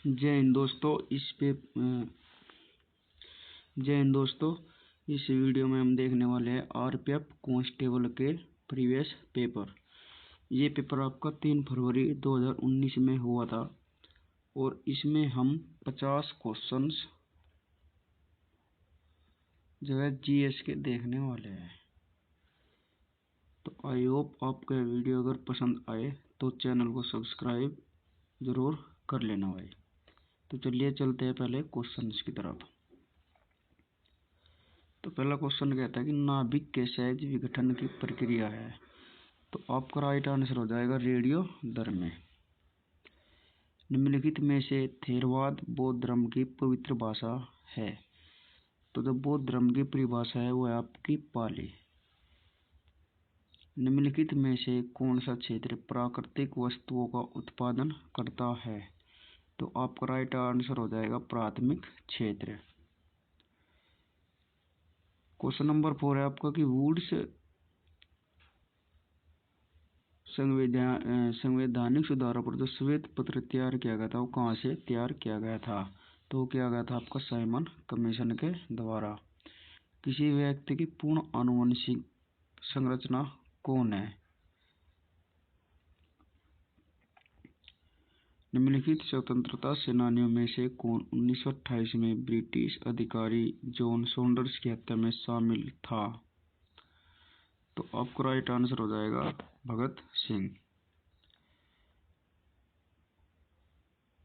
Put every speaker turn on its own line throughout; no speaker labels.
जय हिंद दोस्तों। जय हिंद दोस्तों। इस वीडियो में हम देखने वाले हैं आरपीएफ कांस्टेबल के प्रीवियस पेपर। ये पेपर आपका 3 फरवरी 2019 में हुआ था और इसमें हम 50 क्वेश्चंस जो है जीएस के देखने वाले हैं। तो आई होप आपका वीडियो अगर पसंद आए तो चैनल को सब्सक्राइब ज़रूर कर लेना भाई। तो चलिए चलते हैं पहले क्वेश्चंस की तरफ। तो पहला क्वेश्चन कहता है कि नाभिक के सहज विघटन की प्रक्रिया है। तो आपका राइट आंसर हो जाएगा रेडियो धर्मी। निम्नलिखित में से थेरवाद बौद्ध धर्म की पवित्र भाषा है। तो जो बौद्ध धर्म की परिभाषा है वो है आपकी पाली। निम्नलिखित में से कौन सा क्षेत्र प्राकृतिक वस्तुओं का उत्पादन करता है। तो आपका राइट आंसर हो जाएगा प्राथमिक क्षेत्र। क्वेश्चन नंबर 4 है आपका कि वुड्स संवैधानिक सुधारों पर जो श्वेत पत्र तैयार किया गया था वो कहाँ से तैयार किया गया था। तो किया गया था आपका साइमन कमीशन के द्वारा। किसी व्यक्ति की पूर्ण आनुवंशिक संरचना कौन है। निम्नलिखित स्वतंत्रता सेनानियों में से कौन 1928 में ब्रिटिश अधिकारी जॉन सॉन्डर्स की हत्या में शामिल था। तो आपको राइट आंसर हो जाएगा भगत सिंह।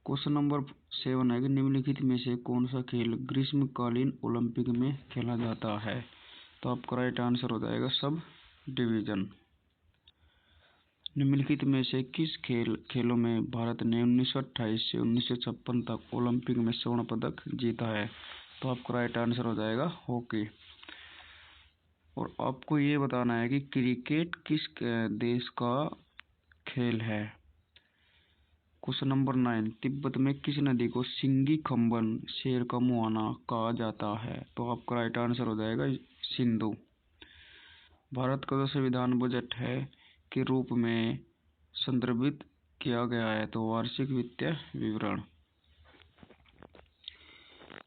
क्वेश्चन नंबर 7 है कि निम्नलिखित में से कौन सा खेल ग्रीष्मकालीन ओलंपिक में खेला जाता है। तो आपका राइट आंसर हो जाएगा सब डिवीजन। निम्नलिखित में से किस खेलों में भारत ने 1928 से 1956 तक ओलंपिक में स्वर्ण पदक जीता है। तो आपका राइट आंसर हो जाएगा हॉकी। और आपको ये बताना है कि क्रिकेट किस देश का खेल है। क्वेश्चन नंबर 9 तिब्बत में किस नदी को सिंगी खंबन शेर का मुहाना कहा जाता है। तो आपका राइट आंसर हो जाएगा सिंधु। भारत का जो संविधान बजट है के रूप में संदर्भित किया गया है। तो वार्षिक वित्तीय विवरण।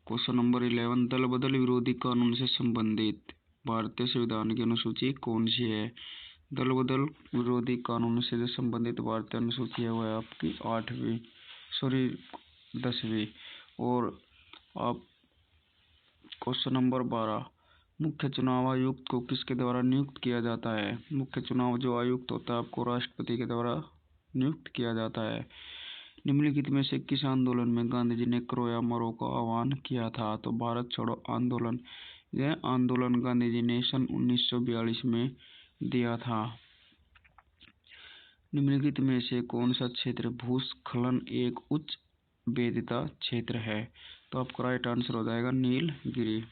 क्वेश्चन नंबर 11 दल बदल विरोधी कानून से संबंधित भारतीय संविधान की अनुसूची कौन सी है। दल बदल विरोधी कानून से जो संबंधित भारतीय अनुसूची है वह है आपकी 10वीं। और आप क्वेश्चन नंबर 12 मुख्य चुनाव आयुक्त को किसके द्वारा नियुक्त किया जाता है। मुख्य चुनाव जो आयुक्त होता है आपको राष्ट्रपति के द्वारा नियुक्त किया जाता है। निम्नलिखित में से किस आंदोलन में गांधी जी ने करो या मरो का आह्वान किया था। तो भारत छोड़ो आंदोलन। यह आंदोलन गांधी जी ने सन 1942 में दिया था। निम्नलिखित में से कौन सा क्षेत्र भूस्खलन एक उच्च भेद्यता क्षेत्र है। तो आपका राइट आंसर हो जाएगा नीलगिरी।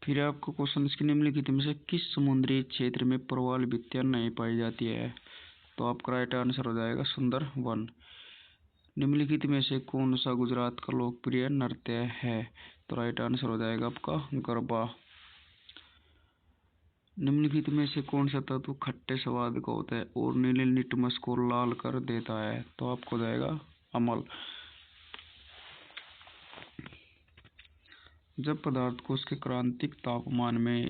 फिर आपको क्वेश्चन इसके निम्नलिखित में से किस समुद्री क्षेत्र में प्रवाल भित्तियां नहीं पाई जाती है। तो आपका राइट आंसर हो जाएगा सुंदरवन। निम्नलिखित में से कौन सा गुजरात का लोकप्रिय नृत्य है। तो राइट आंसर हो जाएगा आपका गरबा। निम्नलिखित में से कौन सा तत्व खट्टे स्वाद का होता है और नीले लिटमस को लाल कर देता है। तो आपको हो जाएगा अमल। जब पदार्थ को उसके क्रांतिक तापमान में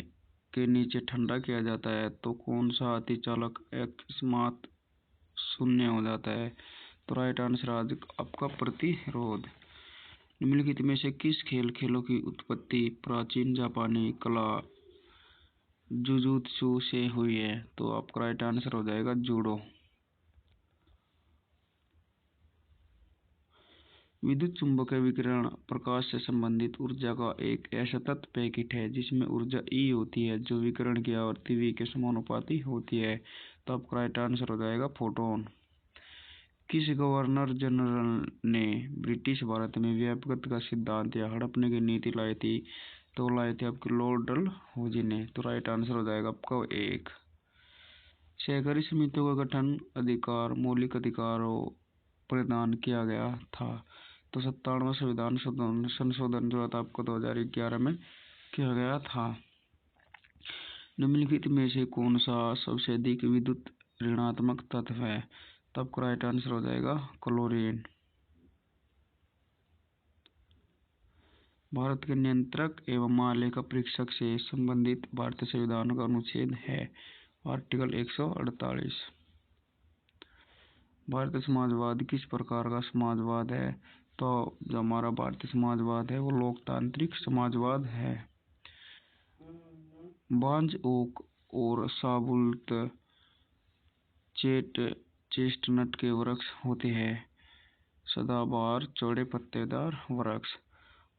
के नीचे ठंडा किया जाता है तो कौन सा अतिचालक अकस्मात शून्य हो जाता है। तो राइट आंसर आज आपका प्रतिरोध। निम्नलिखित में से किस खेलों की उत्पत्ति प्राचीन जापानी कला जुजुत्सु से हुई है। तो आपका राइट आंसर हो जाएगा जूडो। विद्युत चुंबकीय विकिरण प्रकाश से संबंधित ऊर्जा का एक असतत पैकेट है जिसमें ऊर्जा E होती है जो विकिरण की आवृत्ति V के समानुपाती होती है। तो आपका राइट आंसर हो जाएगा फोटोन। किस गवर्नर जनरल ने ब्रिटिश भारत में व्यापकता का सिद्धांत या हड़पने की नीति लाई थी। तो लाई थी आपके लॉर्ड डलहौजी ने। तो राइट आंसर हो जाएगा आपका 1। सहकारी समितियों का गठन अधिकार मौलिक अधिकारों प्रदान किया गया था। तो 97वां संविधान संशोधन जो था आपको 2011 में किया गया था। निम्नलिखित में से कौन सा सबसे अधिक विद्युत ऋणात्मक तत्व है। तो आपका राइट आंसर हो जाएगा क्लोरीन। भारत के नियंत्रक एवं महालेखा परीक्षक से संबंधित भारतीय संविधान का अनुच्छेद है आर्टिकल 148। भारतीय समाजवाद किस प्रकार का समाजवाद है? तो जो हमारा भारतीय समाजवाद है वो लोकतांत्रिक समाजवाद है। बांज ओक और साबुत चेस्टनट के वृक्ष होते हैं। सदाबहार चौड़े पत्तेदार वृक्ष।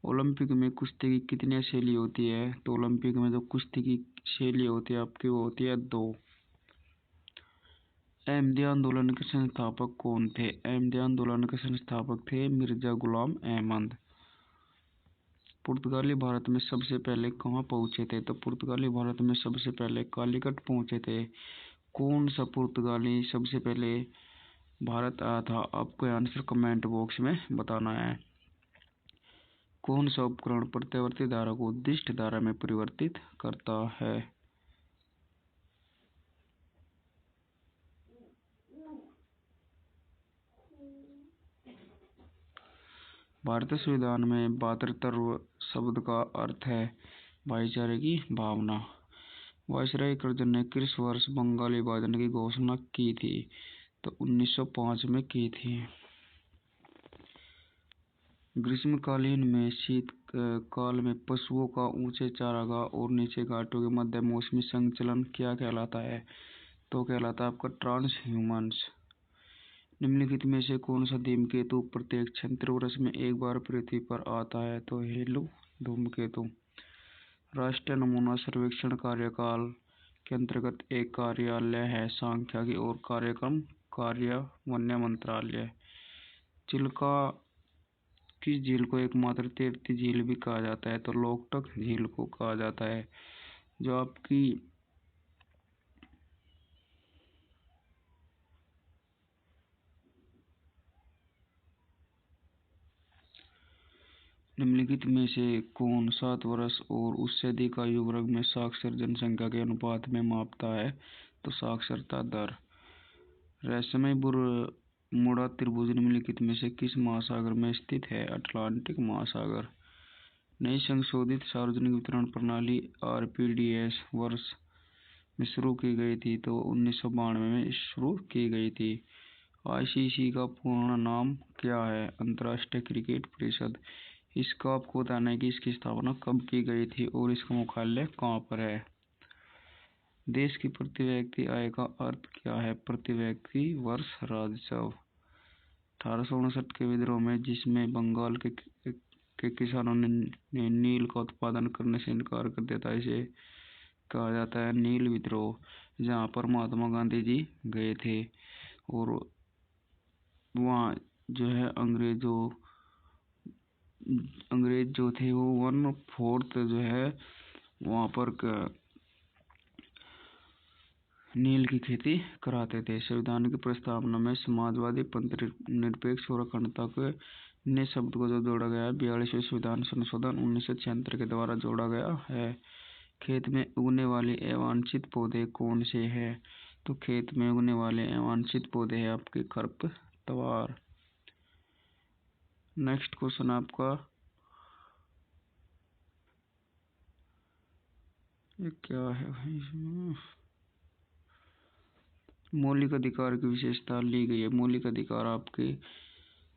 ओलंपिक में कुश्ती की कितनी शैली होती है? तो ओलंपिक में जो कुश्ती की शैली होती है आपकी वो होती है 2। अहमदी आंदोलन के संस्थापक कौन थे? अहमदी आंदोलन के संस्थापक थे मिर्जा गुलाम अहमद। पुर्तगाली भारत में सबसे पहले कहाँ पहुंचे थे? तो पुर्तगाली भारत में सबसे पहले कालीकट पहुंचे थे। कौन सा पुर्तगाली सबसे पहले भारत आया था? आपको आंसर कमेंट बॉक्स में बताना है। कौन सा उपकरण प्रत्यावर्ती धारा को उद्दिष्ट धारा में परिवर्तित करता है? भारतीय संविधान में भातृत्व शब्द का अर्थ है भाईचारे की भावना। वायसराय कर्जन ने किस वर्ष बंगाल विभाजन की घोषणा की थी? तो 1905 में की थी। ग्रीष्मकालीन में शीत काल में पशुओं का ऊंचे चारागाह और नीचे घाटों के मध्य मौसमी संचलन क्या कहलाता है? तो कहलाता है आपका ट्रांस ह्यूमन्स। निम्नलिखित में से कौन सा धूमकेतु प्रत्येक 76 वर्ष में एक बार पृथ्वी पर आता है? तो हेलो धूमकेतु। राष्ट्रीय नमूना सर्वेक्षण कार्यकाल के अंतर्गत एक कार्यालय है सांख्यिकी और कार्यक्रम कार्यान्वयन मंत्रालय। चिल्का किस झील को एकमात्र तैरती झील भी कहा जाता है? तो लोकटक झील को कहा जाता है। जो आपकी निम्नलिखित में से कौन 7 वर्ष और उससे अधिक आयु वर्ग में साक्षर जनसंख्या के अनुपात में मापता है? तो साक्षरता दर। रहस्यमय बरमूडा त्रिभुज निम्नलिखित में से किस महासागर में स्थित है? अटलांटिक महासागर। नई संशोधित सार्वजनिक वितरण प्रणाली आरपीडीएस वर्ष में शुरू की गई थी? तो 1992 में शुरू की गई थी। आईसीसी का पूर्ण नाम क्या है? अंतर्राष्ट्रीय क्रिकेट परिषद। इसका आपको बताना है कि इसकी स्थापना कब की गई थी और इसका मुख्यालय कहाँ पर है। देश की प्रति व्यक्ति आय का अर्थ क्या है? प्रति व्यक्ति वर्ष राजस्व। 1859 के विद्रोह में जिसमें बंगाल के किसानों ने नील का उत्पादन करने से इनकार कर दिया था, इसे कहा जाता है नील विद्रोह। जहाँ पर महात्मा गांधी जी गए थे और वहाँ जो है अंग्रेज जो थे वो 1/4 जो है वहाँ पर नील की खेती कराते थे। संविधान की प्रस्तावना में समाजवादी पंथ निरपेक्ष और अखंडता के नए शब्द को जो जोड़ा गया है 42वें संविधान संशोधन 1976 के द्वारा जोड़ा गया है। खेत में उगने वाले अवांछित पौधे कौन से हैं? तो खेत में उगने वाले अवांछित पौधे हैं आपके खरपतवार। नेक्स्ट क्वेश्चन आपका ये क्या है भाई? मौलिक अधिकार की विशेषता ली गई है। मौलिक अधिकार आपके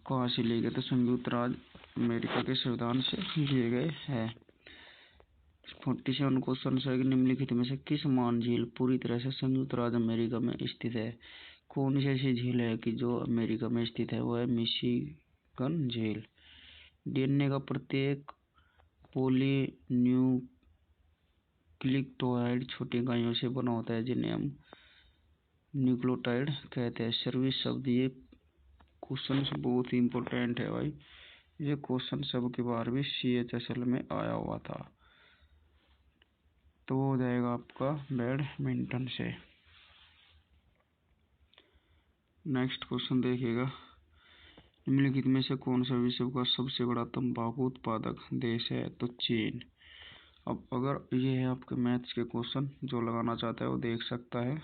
कहाँ से लिए गए? तो संयुक्त राज्य अमेरिका के संविधान से लिए गए हैं। 47 क्वेश्चन है कि निम्नलिखित में से किस महान झील पूरी तरह से संयुक्त राज्य अमेरिका में स्थित है? कौन सी ऐसी झील है कि जो अमेरिका में स्थित है? वो है मिशिगन झील। डीएनए का प्रत्येक पॉलीन्यूक्लियोटाइड छोटी इकाइयों से बना होता है जिन्हें हम न्यूक्लियोटाइड कहते हैं। सर्विस शब्द, ये क्वेश्चन बहुत ही इम्पोर्टेंट है भाई। ये क्वेश्चन सब के बार भी CHSL में आया हुआ था। तो हो जाएगा आपका बैडमिंटन से। नेक्स्ट क्वेश्चन देखिएगा, निम्नलिखित में से कौन सा विश्व का सबसे बड़ा तंबाकू उत्पादक देश है? तो चीन। अब अगर ये है आपके मैथ्स के क्वेश्चन, जो लगाना चाहता है वो देख सकता है।